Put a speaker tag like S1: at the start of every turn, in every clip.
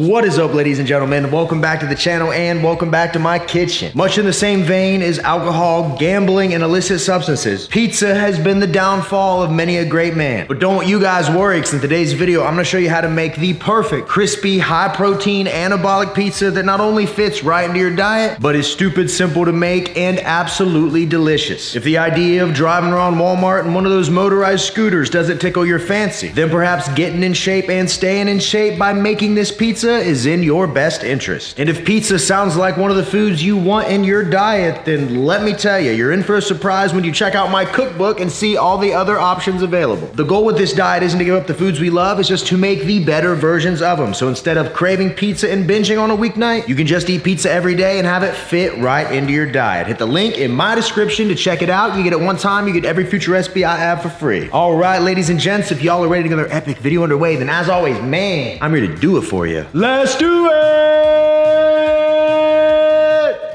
S1: What is up, ladies and gentlemen? Welcome back to the channel and welcome back to my kitchen. Much in the same vein as alcohol, gambling, and illicit substances, pizza has been the downfall of many a great man. But don't you guys worry, because in today's video, I'm gonna show you how to make the perfect, crispy, high-protein, anabolic pizza that not only fits right into your diet, but is stupid simple to make and absolutely delicious. If the idea of driving around Walmart in one of those motorized scooters doesn't tickle your fancy, then perhaps getting in shape and staying in shape by making this pizza is in your best interest. And if pizza sounds like one of the foods you want in your diet, then let me tell you, you're in for a surprise when you check out my cookbook and see all the other options available. The goal with this diet isn't to give up the foods we love, it's just to make the better versions of them. So instead of craving pizza and binging on a weeknight, you can just eat pizza every day and have it fit right into your diet. Hit the link in my description to check it out. You get it one time, you get every future recipe I have for free. All right, ladies and gents, if y'all are ready to get another epic video underway, then as always, man, I'm here to do it for you. Let's do it!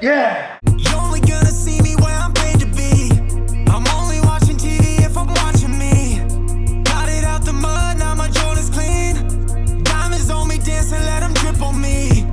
S1: Yeah!
S2: You're only gonna see me where I'm paid to be. I'm only watching TV if I'm watching me. Got it out the mud, now my Jordan's clean. Diamonds on me dancing, let them drip on me.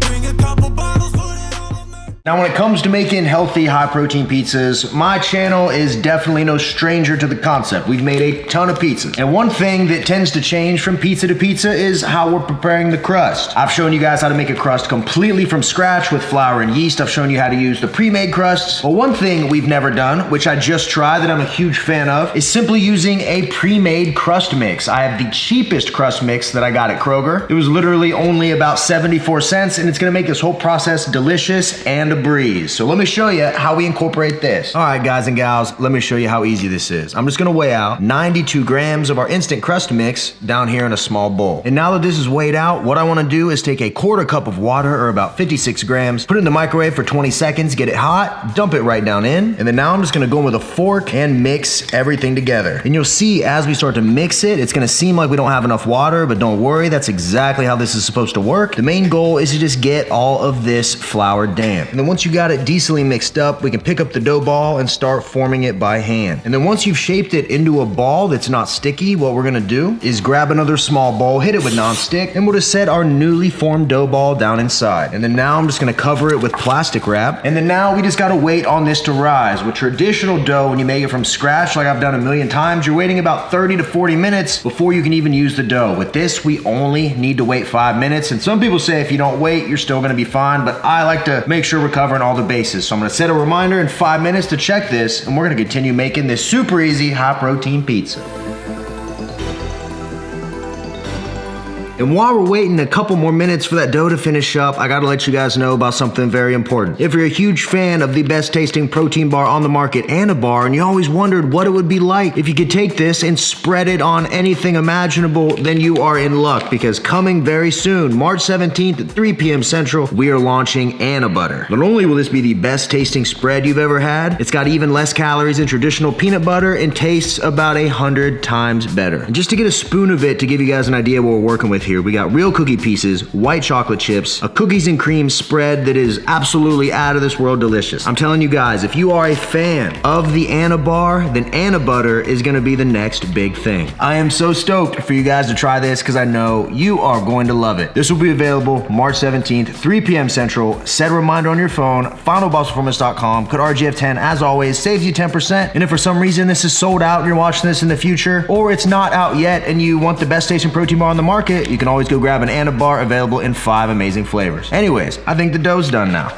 S2: Bring a couple bottles, put it on me.
S1: Now, when it comes to making healthy, high-protein pizzas, my channel is definitely no stranger to the concept. We've made a ton of pizzas. And one thing that tends to change from pizza to pizza is how we're preparing the crust. I've shown you guys how to make a crust completely from scratch with flour and yeast. I've shown you how to use the pre-made crusts. But one thing we've never done, which I just tried that I'm a huge fan of, is simply using a pre-made crust mix. I have the cheapest crust mix that I got at Kroger. It was literally only about 74 cents, and it's gonna make this whole process delicious and a breeze. So let me show you how we incorporate this. All right, guys and gals, let me show you how easy this is. I'm just gonna weigh out 92 grams of our instant crust mix down here in a small bowl. And now that this is weighed out, what I wanna do is take a quarter cup of water, or about 56 grams, put it in the microwave for 20 seconds, get it hot, dump it right down in, and then now I'm just gonna go in with a fork and mix everything together. And you'll see as we start to mix it, it's gonna seem like we don't have enough water, but don't worry, that's exactly how this is supposed to work. The main goal is to just get all of this flour damp. And then once you got it decently mixed up, we can pick up the dough ball and start forming it by hand. And then once you've shaped it into a ball that's not sticky, what we're gonna do is grab another small bowl, hit it with nonstick, and we'll just set our newly formed dough ball down inside. And then now I'm just gonna cover it with plastic wrap. And then now we just gotta wait on this to rise. With traditional dough, when you make it from scratch, like I've done a million times, you're waiting about 30 to 40 minutes before you can even use the dough. With this, we only need to wait 5 minutes. And some people say if you don't wait, you're still gonna be fine, but I like to make sure we're covering all the bases. So I'm gonna set a reminder in 5 minutes to check this, and we're gonna continue making this super easy high protein pizza. And while we're waiting a couple more minutes for that dough to finish up, I gotta let you guys know about something very important. If you're a huge fan of the best tasting protein bar on the market, Anabar, and you always wondered what it would be like if you could take this and spread it on anything imaginable, then you are in luck, because coming very soon, March 17th at 3 p.m. Central, we are launching Anabutter. Not only will this be the best tasting spread you've ever had, it's got even less calories than traditional peanut butter and tastes about 100 times better. And just to get a spoon of it to give you guys an idea what we're working with here, we got real cookie pieces, white chocolate chips, a cookies and cream spread that is absolutely out of this world delicious. I'm telling you guys, if you are a fan of the Anabar, then Anabutter is gonna be the next big thing. I am so stoked for you guys to try this because I know you are going to love it. This will be available March 17th, 3 p.m. Central. Set a reminder on your phone, finalbossperformance.com, code RGF10. As always, saves you 10%. And if for some reason this is sold out and you're watching this in the future, or it's not out yet and you want the best tasting protein bar on the market, you can always go grab an Anabar, available in 5 amazing flavors. Anyways, I think the dough's done now.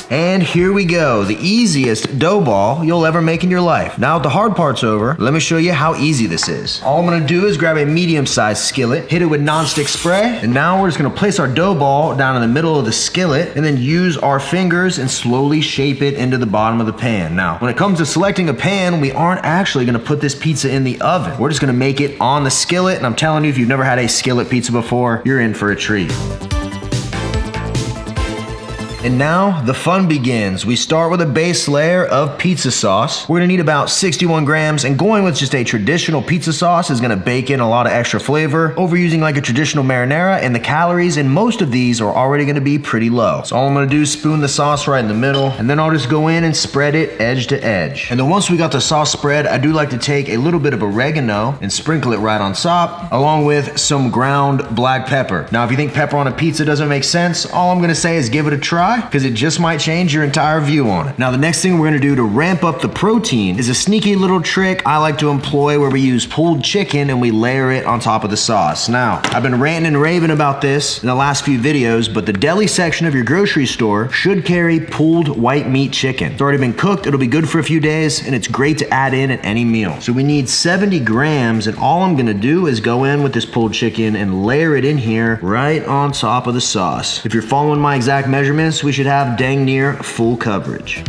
S1: And here we go, the easiest dough ball you'll ever make in your life. Now the hard part's over, let me show you how easy this is. All I'm gonna do is grab a medium-sized skillet, hit it with nonstick spray, and now we're just gonna place our dough ball down in the middle of the skillet, and then use our fingers and slowly shape it into the bottom of the pan. Now, when it comes to selecting a pan, we aren't actually gonna put this pizza in the oven. We're just gonna make it on the skillet, and I'm telling you, if you've never had a skillet pizza before, you're in for a treat. And now the fun begins. We start with a base layer of pizza sauce. We're gonna need about 61 grams, and going with just a traditional pizza sauce is gonna bake in a lot of extra flavor over using like a traditional marinara, and the calories in most of these are already gonna be pretty low. So all I'm gonna do is spoon the sauce right in the middle, and then I'll just go in and spread it edge to edge. And then once we got the sauce spread, I do like to take a little bit of oregano and sprinkle it right on top, along with some ground black pepper. Now, if you think pepper on a pizza doesn't make sense, all I'm gonna say is give it a try, because it just might change your entire view on it. Now, the next thing we're gonna do to ramp up the protein is a sneaky little trick I like to employ, where we use pulled chicken and we layer it on top of the sauce. Now, I've been ranting and raving about this in the last few videos, but the deli section of your grocery store should carry pulled white meat chicken. It's already been cooked, it'll be good for a few days, and it's great to add in at any meal. So we need 70 grams, and all I'm gonna do is go in with this pulled chicken and layer it in here right on top of the sauce. If you're following my exact measurements, we should have dang near full coverage.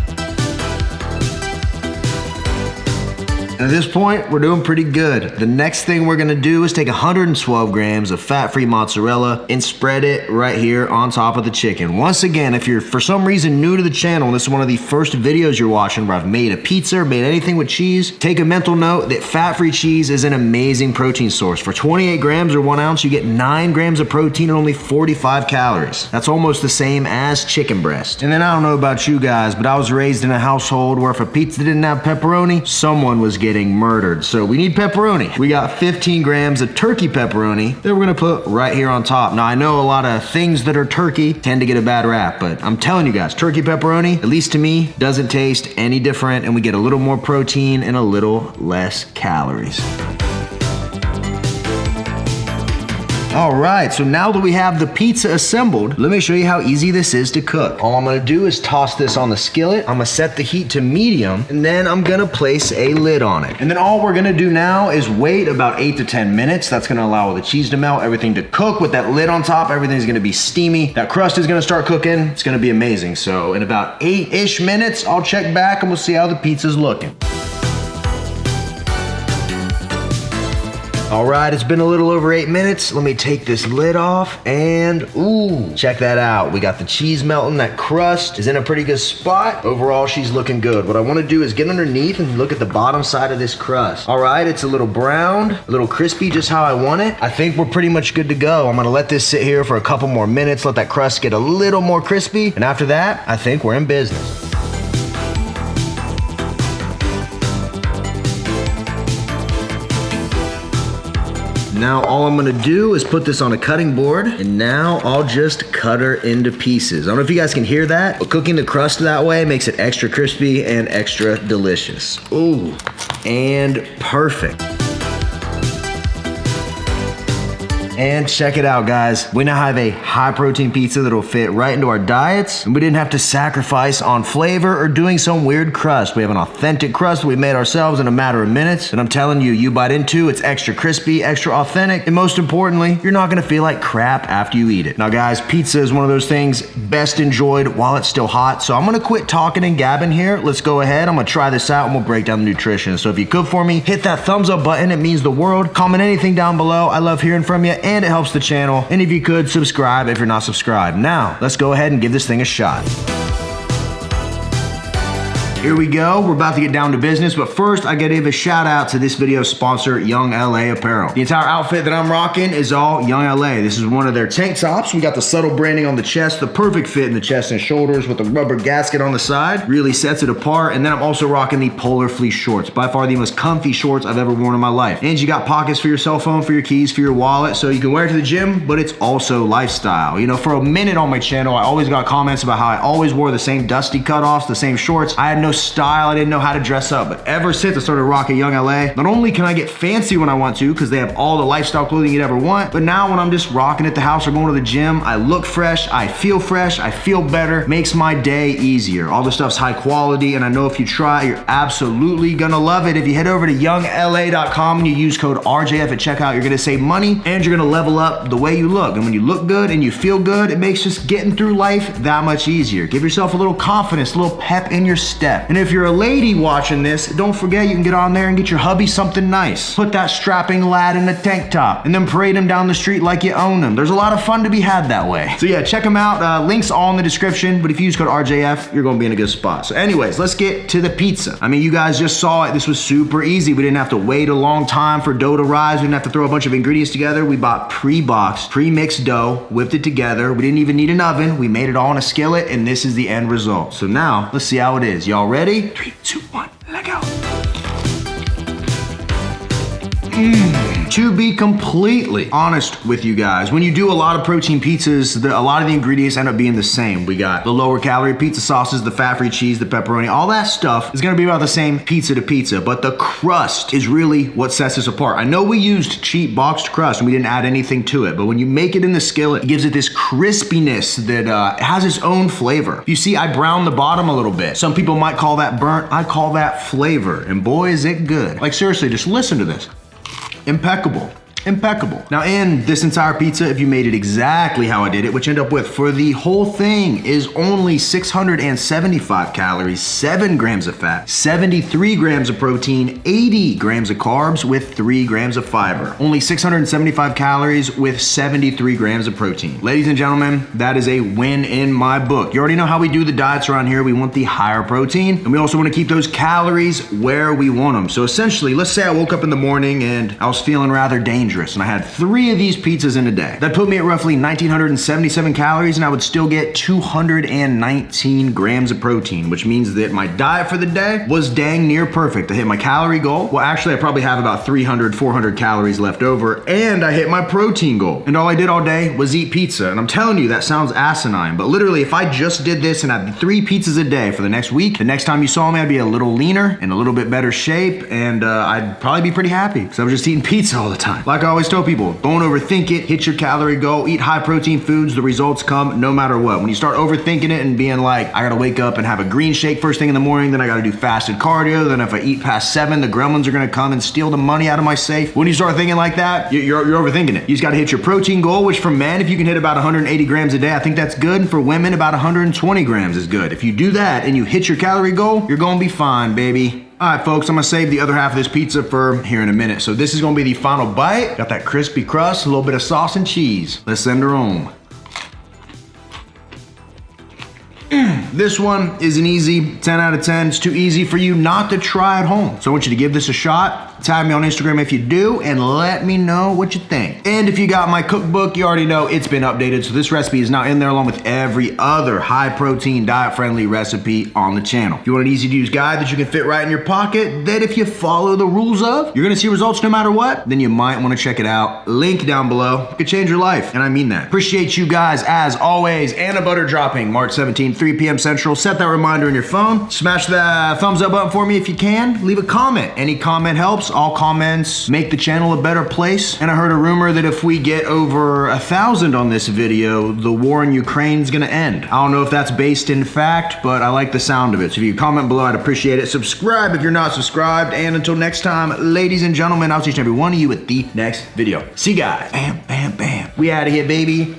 S1: And at this point, we're doing pretty good. The next thing we're gonna do is take 112 grams of fat-free mozzarella and spread it right here on top of the chicken. Once again, if you're for some reason new to the channel and this is one of the first videos you're watching where I've made a pizza or made anything with cheese, take a mental note that fat-free cheese is an amazing protein source. For 28 grams or 1 ounce, you get 9 grams of protein and only 45 calories. That's almost the same as chicken breast. And then I don't know about you guys, but I was raised in a household where if a pizza didn't have pepperoni, someone was getting murdered. So we need pepperoni. We got 15 grams of turkey pepperoni that we're gonna put right here on top. Now, I know a lot of things that are turkey tend to get a bad rap, but I'm telling you guys, turkey pepperoni, at least to me, doesn't taste any different, and we get a little more protein and a little less calories. All right, so now that we have the pizza assembled, let me show you how easy this is to cook. All I'm gonna do is toss this on the skillet. I'm gonna set the heat to medium, and then I'm gonna place a lid on it. And then all we're gonna do now is wait about 8 to 10 minutes. That's gonna allow all the cheese to melt, everything to cook with that lid on top. Everything's gonna be steamy. That crust is gonna start cooking. It's gonna be amazing. So in about 8-ish minutes, I'll check back and we'll see how the pizza's looking. All right, it's been a little over 8 minutes. Let me take this lid off and ooh, check that out. We got the cheese melting, that crust is in a pretty good spot. Overall, she's looking good. What I wanna do is get underneath and look at the bottom side of this crust. All right, it's a little browned, a little crispy, just how I want it. I think we're pretty much good to go. I'm gonna let this sit here for a couple more minutes, let that crust get a little more crispy. And after that, I think we're in business. Now all I'm gonna do is put this on a cutting board, and now I'll just cut her into pieces. I don't know if you guys can hear that, but cooking the crust that way makes it extra crispy and extra delicious. Ooh, and perfect. And check it out, guys. We now have a high protein pizza that'll fit right into our diets, and we didn't have to sacrifice on flavor or doing some weird crust. We have an authentic crust that we made ourselves in a matter of minutes, and I'm telling you, you bite into, it's extra crispy, extra authentic, and most importantly, you're not gonna feel like crap after you eat it. Now guys, pizza is one of those things best enjoyed while it's still hot, so I'm gonna quit talking and gabbing here. Let's go ahead, I'm gonna try this out and we'll break down the nutrition. So if you could for me, hit that thumbs up button, it means the world. Comment anything down below, I love hearing from you, and it helps the channel. And if you could, subscribe if you're not subscribed. Now, let's go ahead and give this thing a shot. Here we go, we're about to get down to business, but first I gotta give a shout out to this video's sponsor, Young LA Apparel. The entire outfit that I'm rocking is all Young LA. This is one of their tank tops. We got the subtle branding on the chest, the perfect fit in the chest and shoulders with the rubber gasket on the side. Really sets it apart. And then I'm also rocking the polar fleece shorts. By far the most comfy shorts I've ever worn in my life. And you got pockets for your cell phone, for your keys, for your wallet, so you can wear it to the gym, but it's also lifestyle. You know, for a minute on my channel, I always got comments about how I always wore the same dusty cutoffs, the same shorts. I had no style, I didn't know how to dress up, but ever since I started rocking Young LA, not only can I get fancy when I want to, because they have all the lifestyle clothing you'd ever want, but now when I'm just rocking at the house or going to the gym, I look fresh, I feel better, makes my day easier. All the stuff's high quality, and I know if you try, you're absolutely gonna love it. If you head over to youngla.com and you use code RJF at checkout, you're gonna save money and you're gonna level up the way you look. And when you look good and you feel good, it makes just getting through life that much easier. Give yourself a little confidence, a little pep in your step. forget. And if you're a lady watching this, don't forget you can get on there and get your hubby something nice. Put that strapping lad in a tank top and then parade him down the street like you own him. There's a lot of fun to be had that way. So yeah, check them out. Links all in the description, but if you use code RJF, you're gonna be in a good spot. So anyways, let's get to the pizza. I mean, you guys just saw it. This was super easy. We didn't have to wait a long time for dough to rise. We didn't have to throw a bunch of ingredients together. We bought pre-boxed, pre-mixed dough, whipped it together. We didn't even need an oven. We made it all in a skillet, and this is the end result. So now, let's see how it is. Y'all ready? 3, 2, 1, let go. To be completely honest with you guys, when you do a lot of protein pizzas, a lot of the ingredients end up being the same. We got the lower calorie pizza sauces, the fat-free cheese, the pepperoni, all that stuff is gonna be about the same pizza to pizza, but the crust is really what sets us apart. I know we used cheap boxed crust and we didn't add anything to it, but when you make it in the skillet, it gives it this crispiness that has its own flavor. You see, I browned the bottom a little bit. Some people might call that burnt, I call that flavor, and boy, is it good. Like seriously, just listen to this. Impeccable. Impeccable. Now in this entire pizza, if you made it exactly how I did it, what you end up with for the whole thing is only 675 calories, 7 grams of fat, 73 grams of protein, 80 grams of carbs with 3 grams of fiber. Only 675 calories with 73 grams of protein. Ladies and gentlemen, that is a win in my book. You already know how we do the diets around here. We want the higher protein, and we also want to keep those calories where we want them. So essentially, let's say I woke up in the morning and I was feeling rather dangerous, and I had 3 of these pizzas in a day. That put me at roughly 1,977 calories, and I would still get 219 grams of protein, which means that my diet for the day was dang near perfect. I hit my calorie goal. Well, actually, I probably have about 300, 400 calories left over, and I hit my protein goal. And all I did all day was eat pizza. And I'm telling you, that sounds asinine, but literally, if I just did this and had 3 pizzas a day for the next week, the next time you saw me, I'd be a little leaner, in a little bit better shape, and I'd probably be pretty happy, because I was just eating pizza all the time. Like I always tell people, don't overthink it, hit your calorie goal, eat high protein foods, the results come no matter what. When you start overthinking it and being like, I gotta wake up and have a green shake first thing in the morning, then I gotta do fasted cardio, then if I eat past 7, the gremlins are gonna come and steal the money out of my safe. When you start thinking like that, you're overthinking it. You just gotta hit your protein goal, which for men, if you can hit about 180 grams a day, I think that's good. And for women, about 120 grams is good. If you do that and you hit your calorie goal, you're gonna be fine, baby. All right, folks, I'm gonna save the other half of this pizza for here in a minute. So this is gonna be the final bite. Got that crispy crust, a little bit of sauce and cheese. Let's send her home. This one is an easy 10 out of 10. It's too easy for you not to try at home. So I want you to give this a shot. Tag me on Instagram if you do, and let me know what you think. And if you got my cookbook, you already know it's been updated. So this recipe is now in there along with every other high protein, diet friendly recipe on the channel. If you want an easy to use guide that you can fit right in your pocket, that if you follow the rules of, you're gonna see results no matter what, then you might wanna check it out. Link down below. It could change your life, and I mean that. Appreciate you guys as always. Anna Butter dropping March 17th, 3 p.m. Central. Set that reminder in your phone. Smash that thumbs up button for me if you can. Leave a comment. Any comment helps. All comments make the channel a better place. And I heard a rumor that if we get over 1,000 on this video, the war in Ukraine is gonna end. I don't know if that's based in fact, but I like the sound of it. So if you comment below, I'd appreciate it. Subscribe if you're not subscribed. And until next time, ladies and gentlemen, I'll see each and every one of you at the next video. See you guys. Bam, bam, bam. We out of here, baby.